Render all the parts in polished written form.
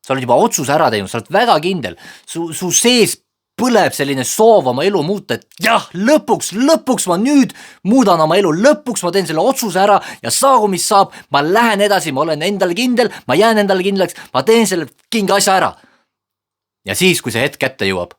sa oled juba otsuse ära teinud, sa oled väga kindel, su sees põleb selline soov oma elu muuta, et jah, lõpuks ma nüüd muudan oma elu, lõpuks ma teen selle otsuse ära ja saagu mis saab, ma lähen edasi, ma olen endale kindel, ma jään endale kindlaks, ma teen selle kinga asja ära. Ja siis, kui see hetk kätte jõuab,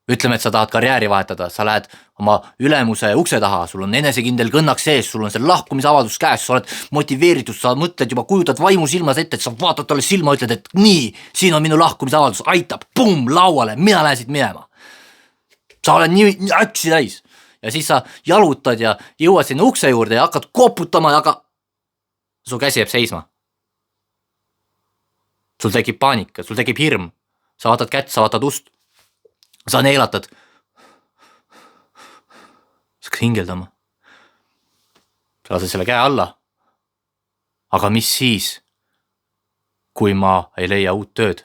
ütleme, et sa tahad karjääri vahetada, sa lähed oma ülemuse ukse taha, sul on enesekindel kõnnaks sees, sul on see lahkumisavaldus käes, sa oled motiveeritud, sa mõtled juba, kujutad vaimu silmas ette, et sa vaatad talle silma, ütled, et nii, siin on minu lahkumisavaldus, aitab, pum, lauale, mina lähen siit minema. Sa oled nii äksi täis ja siis sa jalutad ja jõuad sinna ukse juurde ja hakkad koputama, aga su käsi jääb seisma. Sul tekib paanika, sul tekib hirm, sa vaatad kätt, sa vaatad ust. Sa neelatad. Sa hakkad hingeldama. Sa lased selle käe alla. Aga mis siis, kui ma ei leia uut tööd?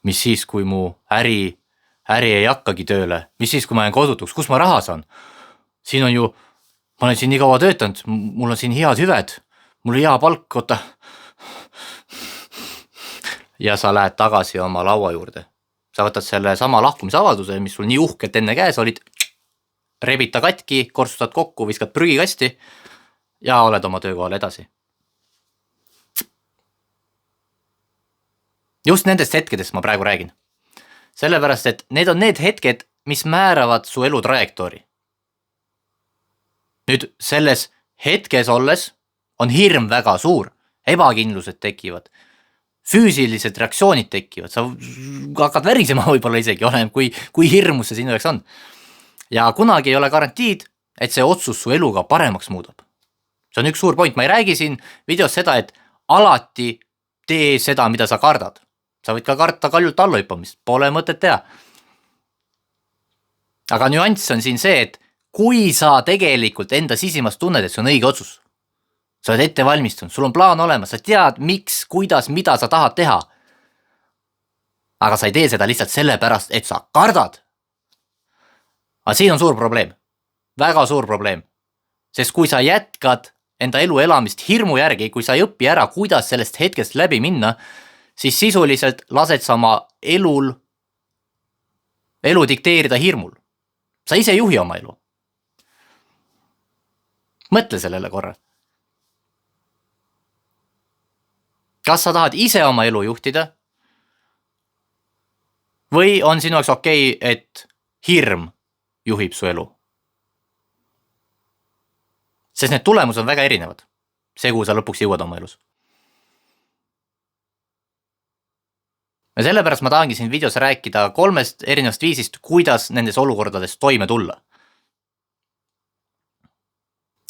Mis siis, kui mu äri ei hakkagi tööle? Mis siis, kui ma jään kodutuks? Kus ma raha saan? Siin on ju, ma olen siin nii kaua töötanud, mul on siin head hüved, mul hea palk, oota. Ja sa lähed tagasi oma laua juurde. Sa võtad selle sama lahkumisavalduse, mis sul nii uhkelt enne käes olid, rebita katki, korstad kokku, viskad prügikasti ja oled oma töökohal edasi. Just nendest hetkedest ma praegu räägin. Sellepärast, et need on need hetked, mis määravad su elu trajektoori. Nüüd selles hetkes olles on hirm väga suur, ebakindlused tekivad. Füüsilised reaktsioonid tekivad, sa hakkad värisema võib-olla isegi, oleneb kui hirmus see sinu jaoks on. Ja kunagi ei ole garantiid, et see otsus su eluga paremaks muudab. See on üks suur point, ma ei räägi siin videos seda, et alati tee seda, mida sa kardad. Sa võid ka karta kaljult allahüppamist, pole mõtet teha. Aga nüanss on siin see, et kui sa tegelikult enda sisimas tunned, et see on õige otsus, sa oled ette valmistunud, sul on plaan olemas, sa tead, miks, kuidas, mida sa tahad teha. Aga sa ei tee seda lihtsalt sellepärast, et sa kardad. Aga siin on suur probleem. Väga suur probleem. Sest kui sa jätkad enda elu elamist hirmu järgi, kui sa ei õpi ära, kuidas sellest hetkest läbi minna, siis sisuliselt lased sa oma elu dikteerida hirmul. Sa ise juhi oma elu. Mõtle sellele korra. Kas sa tahad ise oma elu juhtida või on sinu jaoks okei, et hirm juhib su elu? Sest need tulemused on väga erinevad. See, kuhu sa lõpuks jõuad oma elus. Ja sellepärast ma tahangi siin videos rääkida 3 erinevast viisist, kuidas nendes olukordades toime tulla.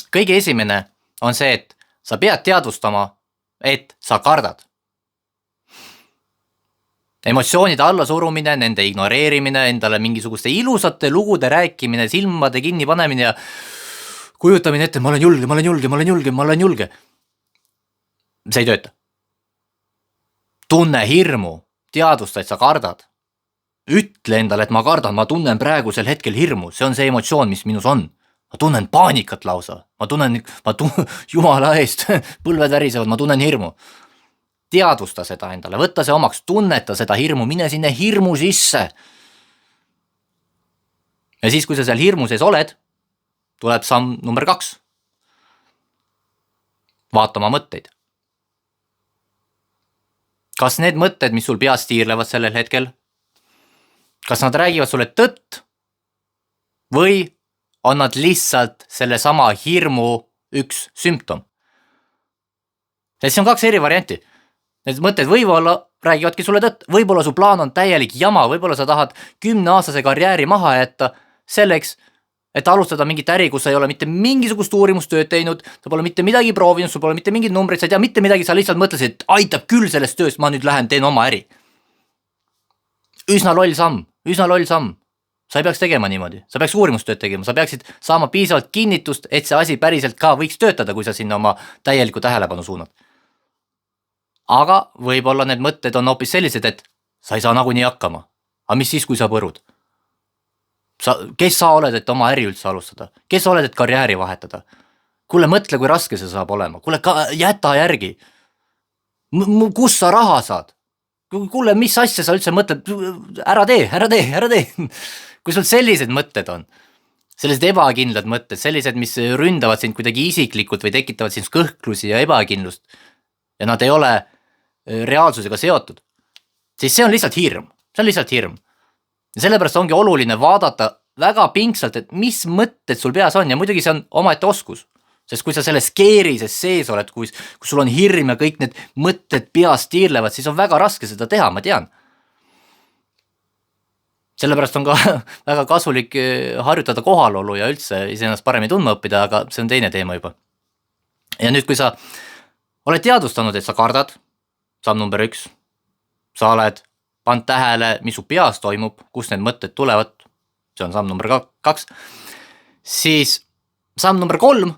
Kõige esimene on see, et sa pead teadvustama, et sa kardad. Emotsioonide allasurumine, nende ignoreerimine, endale mingisuguste ilusate lugude rääkimine, silmade kinni panemine ja kujutamine ette, ma olen julge. See ei tööta. Tunne hirmu, teadvusta, et sa kardad. Ütle endale, et ma kardan, ma tunnen praegusel hetkel hirmu, see on see emotsioon, mis minus on. Ma tunnen paanikat lausa, ma tunnen jumala eest, põlved värisevad, ma tunnen hirmu. Teadvusta seda endale, võtta see omaks, tunneta seda hirmu, mine sinne hirmu sisse. Ja siis, kui sa seal hirmu sees oled, tuleb samm number 2. Vaata oma mõtteid. Kas need mõtted, mis sul peas tiirlevad sellel hetkel, kas nad räägivad sulle tõtt või on nad lihtsalt selle sama hirmu üks sümptom? See on 2 eri varianti. Need mõtted võib-olla räägivadki sulle tõtt. Võib-olla su plaan on täielik jama, võib-olla sa tahad 10-aastase karjääri maha jätta selleks, et alustada mingit äri, kus sa ei ole mitte mingisugust uurimustööd teinud, sa pole mitte midagi proovinud, sul pole mitte mingid numbrid, sa ei tea mitte midagi, sa lihtsalt mõtlesid, et aitab küll sellest tööst, ma nüüd lähen teen oma äri. Üsna loll samm. Sa ei peaks tegema niimoodi, sa peaks uurimustööd tegema, sa peaksid saama piisavalt kinnitust, et see asi päriselt ka võiks töötada, kui sa sinna oma täieliku tähelepanu suunad. Aga võib-olla need mõtted on hoopis sellised, et sa ei saa nagunii hakkama. Aga mis siis, kui sa põrud? Kes sa oled, et oma äri üldse alustada? Kes sa oled, et karjääri vahetada? Kuule, mõtle, kui raske see saab olema. Kuule, jäta järgi. Kus sa raha saad? Kuule, mis asja sa üldse mõtled? Ära tee. Kui sul sellised mõtted on, sellised ebakindlad mõtted, sellised, mis ründavad sind kuidagi isiklikult või tekitavad sinust kõhklusi ja ebakindlust ja nad ei ole reaalsusega seotud, siis see on lihtsalt hirm. Ja sellepärast ongi oluline vaadata väga pingsalt, et mis mõtted sul peas on ja muidugi see on omaette oskus. Sest kui sa selles keerises sees oled, kui sul on hirm ja kõik need mõtted peas tiirlevad, siis on väga raske seda teha, ma tean. Sellepärast on ka väga kasulik harjutada kohalolu ja üldse iseennast paremini tundma õppida, aga see on teine teema juba. Ja nüüd, kui sa oled teadvustanud, et sa kardad, samm number 1, sa oled pannud tähele, mis su peas toimub, kus need mõtted tulevad, see on samm number 2, siis samm number 3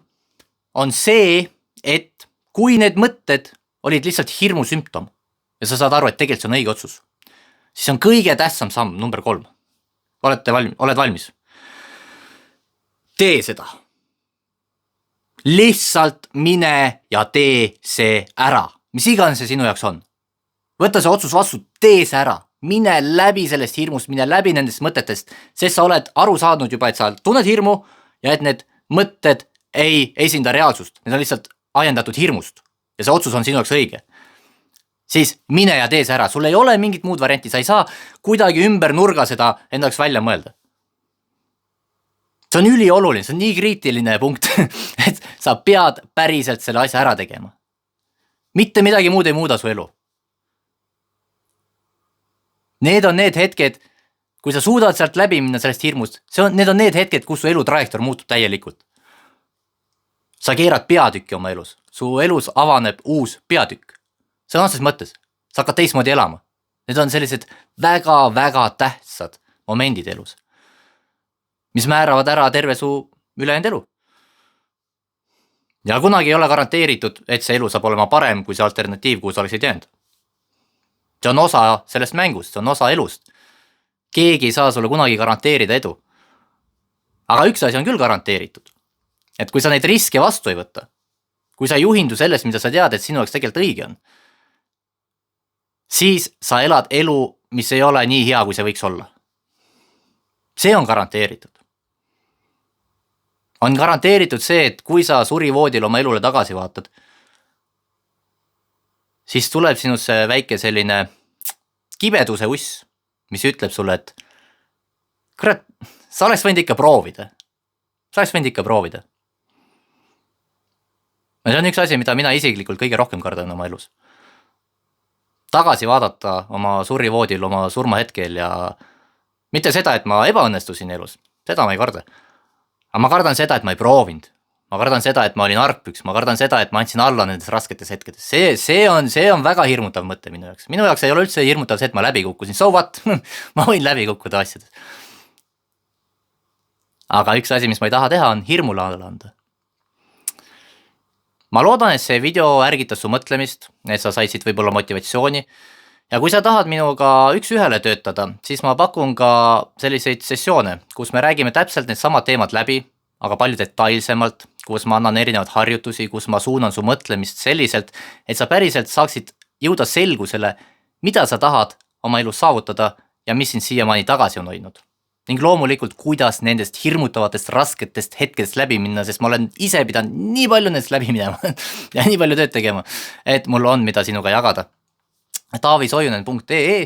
on see, et kui need mõtted olid lihtsalt hirmu sümptom ja sa saad aru, et tegelikult see on õige otsus, siis on kõige tähtsam samm number 3. Oled valmis? Tee seda. Lihtsalt mine ja tee see ära. Mis iganes see sinu jaoks on. Võta see otsus vastu, tee see ära. Mine läbi sellest hirmust, mine läbi nendest mõtetest, sest sa oled aru saanud juba, et sa tunned hirmu ja et need mõtted ei esinda reaalsust. Need on lihtsalt ajendatud hirmust ja see otsus on sinu jaoks õige. Siis mine ja tee see ära. Sul ei ole mingit muud varianti. Sa ei saa kuidagi ümber nurga seda endaks välja mõelda. See on ülioluline, see on nii kriitiline punkt, et sa pead päriselt selle asja ära tegema. Mitte midagi muud ei muuda su elu. Need on need hetked, kui sa suudad sealt läbi minna sellest hirmust, need on need hetked, kus su elu trajektoor muutub täielikult. Sa keerad peatükki oma elus. Su elus avaneb uus peatükk. See on otses mõttes. Sa hakkad teismoodi elama. Need on sellised väga tähtsad momendid elus, mis määravad ära terve su ülejäänud elu. Ja kunagi ei ole garanteeritud, et see elu saab olema parem kui see alternatiiv, kuhu sa oleksid jäänud. See on osa sellest mängust, see on osa elust. Keegi ei saa sulle kunagi garanteerida edu. Aga üks asi on küll garanteeritud. Et kui sa neid riske vastu ei võtta, kui sa ei juhindu sellest, mida sa tead, et sinu jaoks tegelikult õige on, siis sa elad elu, mis ei ole nii hea, kui see võiks olla. See on garanteeritud. On garanteeritud see, et kui sa surivoodil oma elule tagasi vaatad, siis tuleb sinusse väike selline kibeduse uss, mis ütleb sulle, et kurat, sa oleks võinud ikka proovida. Ja see on üks asi, mida mina isiklikult kõige rohkem kardan oma elus. Tagasi vaadata oma surivoodil, oma surmahetkel ja mitte seda, et ma ebaõnnestusin elus. Seda ma ei karda. Aga ma kardan seda, et ma ei proovinud. Ma kardan seda, et ma olin argpüks. Ma kardan seda, et ma andsin alla nendes rasketes hetkedes. See on väga hirmutav mõte minu jaoks. Minu jaoks ei ole üldse hirmutav see, et ma läbi kukkusin. So what? Ma võin läbi kukkuda asjades. Aga üks asi, mis ma ei taha teha, on hirmule alla anda. Ma loodan, et see video ärgitas su mõtlemist, et sa said siit võib-olla motivatsiooni. Ja kui sa tahad minuga üks ühele töötada, siis ma pakun ka selliseid sessioone, kus me räägime täpselt need samad teemad läbi, aga palju detailsemalt, kus ma annan erinevad harjutusi, kus ma suunan su mõtlemist selliselt, et sa päriselt saaksid jõuda selgusele, mida sa tahad oma elus saavutada ja mis sind siiamaani tagasi on hoidnud. Ning loomulikult, kuidas nendest hirmutavatest rasketest hetkedest läbi minna, sest ma olen ise pidanud nii palju nendest läbi minema ja nii palju tööd tegema, et mul on mida sinuga jagada. taavisojunen.ee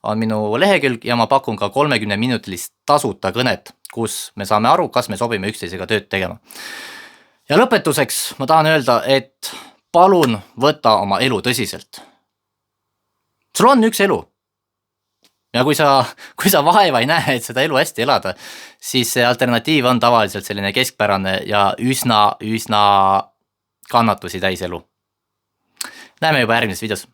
on minu lehekülg ja ma pakun ka 30-minutilist tasuta kõnet, kus me saame aru, kas me sobime üksteisega tööd tegema. Ja lõpetuseks ma tahan öelda, et palun võta oma elu tõsiselt. Sul on üks elu. Ja kui sa vaeva ei näe, et seda elu hästi elada, siis see alternatiiv on tavaliselt selline keskpärane ja üsna kannatusi täis elu. Näeme juba järgmises videos.